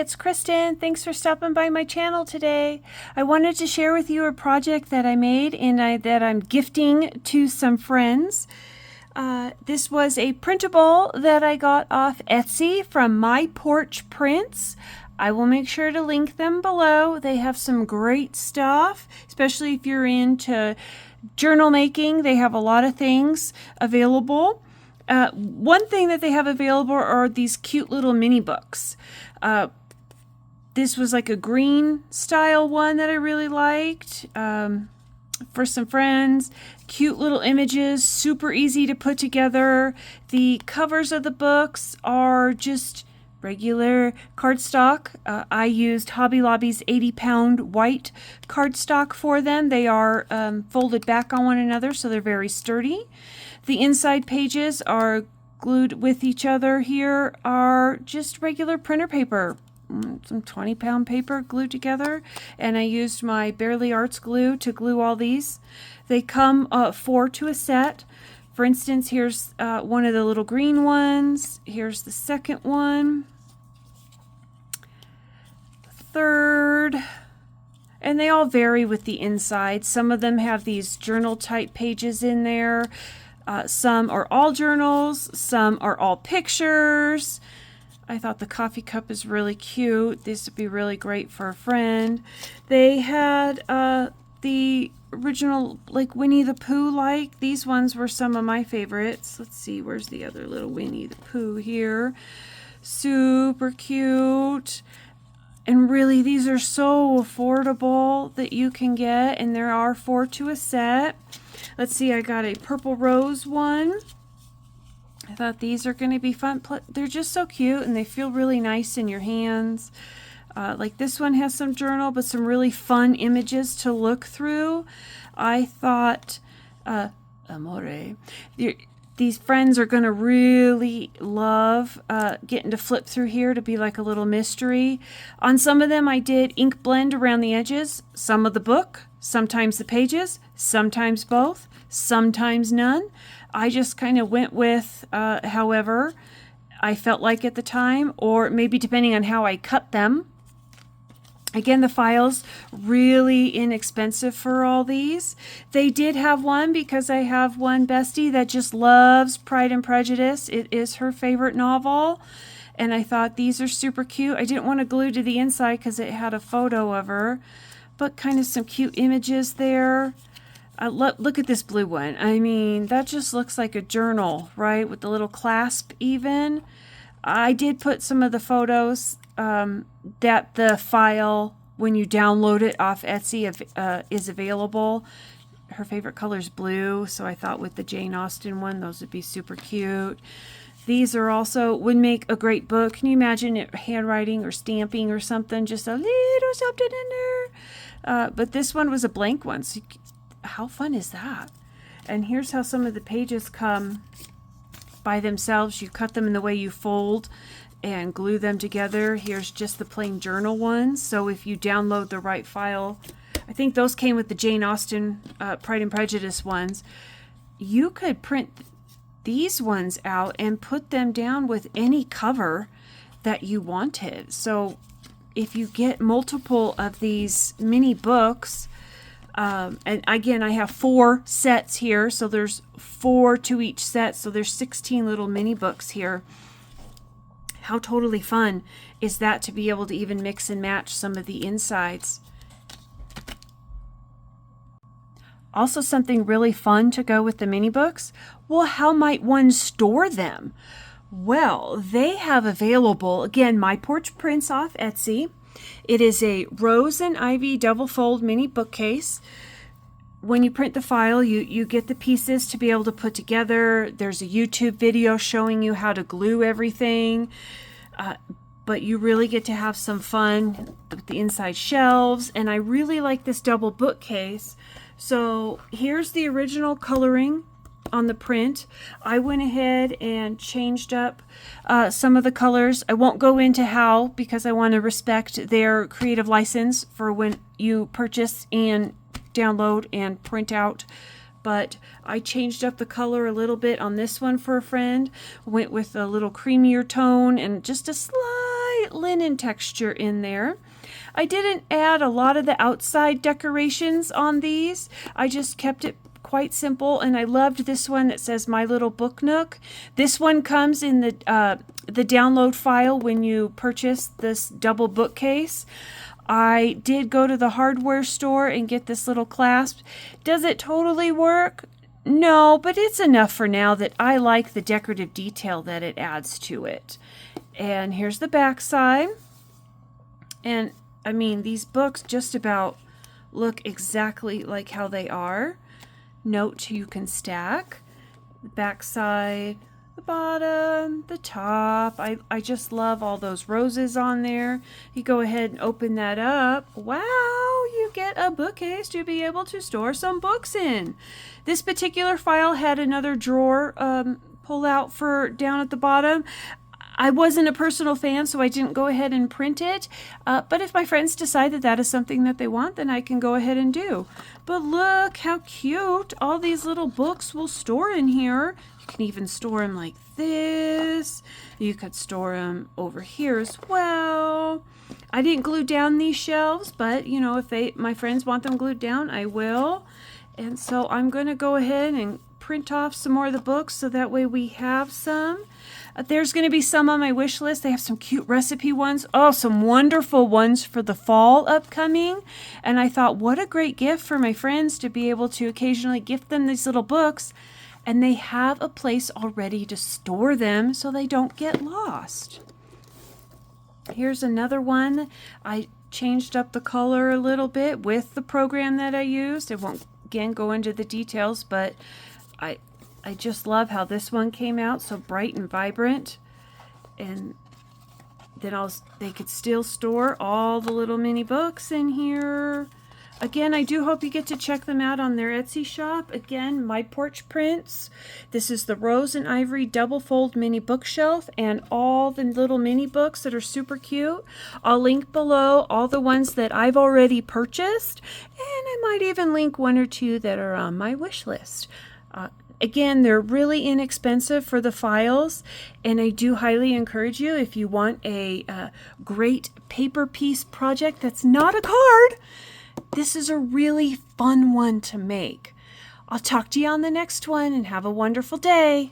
it's Kristin. Thanks for stopping by my channel today. I wanted to share with you a project that I made and that I'm gifting to some friends. This was a printable that I got off Etsy from My Porch Prints. I will make sure to link them below. They have some great stuff, especially if you're into journal making. They have a lot of things available. One thing that they have available are these cute little mini books. This was like a green style one that I really liked for some friends. Cute little images, super easy to put together. The covers of the books are just regular cardstock. I used Hobby Lobby's 80-pound white cardstock for them. They are folded back on one another, so they're very sturdy. The inside pages are glued with each other. Here are just regular printer paper, some 20-pound paper glued together, and I used my Barely Arts glue to glue all these. They come 4 to a set. For instance, here's one of the little green ones. Here's the second one. Third. And they all vary with the inside. Some of them have these journal type pages in there. Some are all journals. Some are all pictures. I thought the coffee cup is really cute. This would be really great for a friend. They had the original, like Winnie the Pooh like. These ones were some of my favorites. Let's see, where's the other little Winnie the Pooh here? Super cute. And really, these are so affordable that you can get, and there are 4 to a set. Let's see, I got a purple rose one. I thought these are going to be fun. They're just so cute, and they feel really nice in your hands. Like this one has some journal, but some really fun images to look through. I thought, amore. These friends are going to really love getting to flip through here to be like a little mystery. On some of them, I did ink blend around the edges. Some of the book, sometimes the pages, sometimes both, sometimes none. I just kind of went with however I felt like at the time, or maybe depending on how I cut them. Again, the files, really inexpensive for all these. They did have one, because I have one bestie that just loves Pride and Prejudice. It is her favorite novel. And I thought these are super cute. I didn't want to glue to the inside because it had a photo of her. But kind of some cute images there. Look at this blue one. I mean, that just looks like a journal, right? With the little clasp even. I did put some of the photos that the file, when you download it off Etsy, is available. Her favorite color is blue, so I thought with the Jane Austen one, those would be super cute. These are also, would make a great book. Can you imagine it handwriting or stamping or something? Just a little something in there. But this one was a blank one, so how fun is that? And here's how some of the pages come by themselves. You cut them in the way you fold and glue them together. Here's just the plain journal ones. So if you download the right file, I think those came with the Jane Austen Pride and Prejudice ones. You could print these ones out and put them down with any cover that you wanted. So if you get multiple of these mini books, and again, I have 4 sets here, so there's 4 to each set, so there's 16 little mini books here. How totally fun is that to be able to even mix and match some of the insides? Also, something really fun to go with the mini books. Well, how might one store them? Well, they have available, again, My Porch Prints off Etsy. It is a rose and ivy double fold mini bookcase. When you print the file, you get the pieces to be able to put together. There's a YouTube video showing you how to glue everything. But you really get to have some fun with the inside shelves. And I really like this double bookcase. So here's the original coloring on the print. I went ahead and changed up some of the colors. I won't go into how, because I want to respect their creative license for when you purchase and download and print out. But I changed up the color a little bit on this one for a friend. Went with a little creamier tone and just a slight light linen texture in there. I didn't add a lot of the outside decorations on these. I just kept it quite simple, and I loved this one that says My Little Book Nook. This one comes in the download file when you purchase this double bookcase. I did go to the hardware store and get this little clasp. Does it totally work? No, but it's enough for now that I like the decorative detail that it adds to it. And here's the back side. And I mean, these books just about look exactly like how they are. Note you can stack. The back side, the bottom, the top. I just love all those roses on there. You go ahead and open that up. Wow, you get a bookcase to be able to store some books in. This particular file had another drawer pull out for down at the bottom. I wasn't a personal fan, so I didn't go ahead and print it. But if my friends decide that that is something that they want, then I can go ahead and do. But look how cute all these little books will store in here. You can even store them like this. You could store them over here as well. I didn't glue down these shelves, but you know, if my friends want them glued down, I will. And so I'm going to go ahead and print off some more of the books so that way we have some. There's going to be some on my wish list. They have some cute recipe ones. Oh, some wonderful ones for the fall upcoming. And I thought, what a great gift for my friends to be able to occasionally gift them these little books. And they have a place already to store them so they don't get lost. Here's another one. I changed up the color a little bit with the program that I used. I won't, again, go into the details, but I just love how this one came out so bright and vibrant. And then they could still store all the little mini books in here. Again, I do hope you get to check them out on their Etsy shop. Again, My Porch Prints. This is the Rose and Ivory double fold mini bookshelf and all the little mini books that are super cute. I'll link below all the ones that I've already purchased, and I might even link one or two that are on my wish list. Again, they're really inexpensive for the files, and I do highly encourage you, if you want a great paper piece project that's not a card, this is a really fun one to make. I'll talk to you on the next one, and have a wonderful day.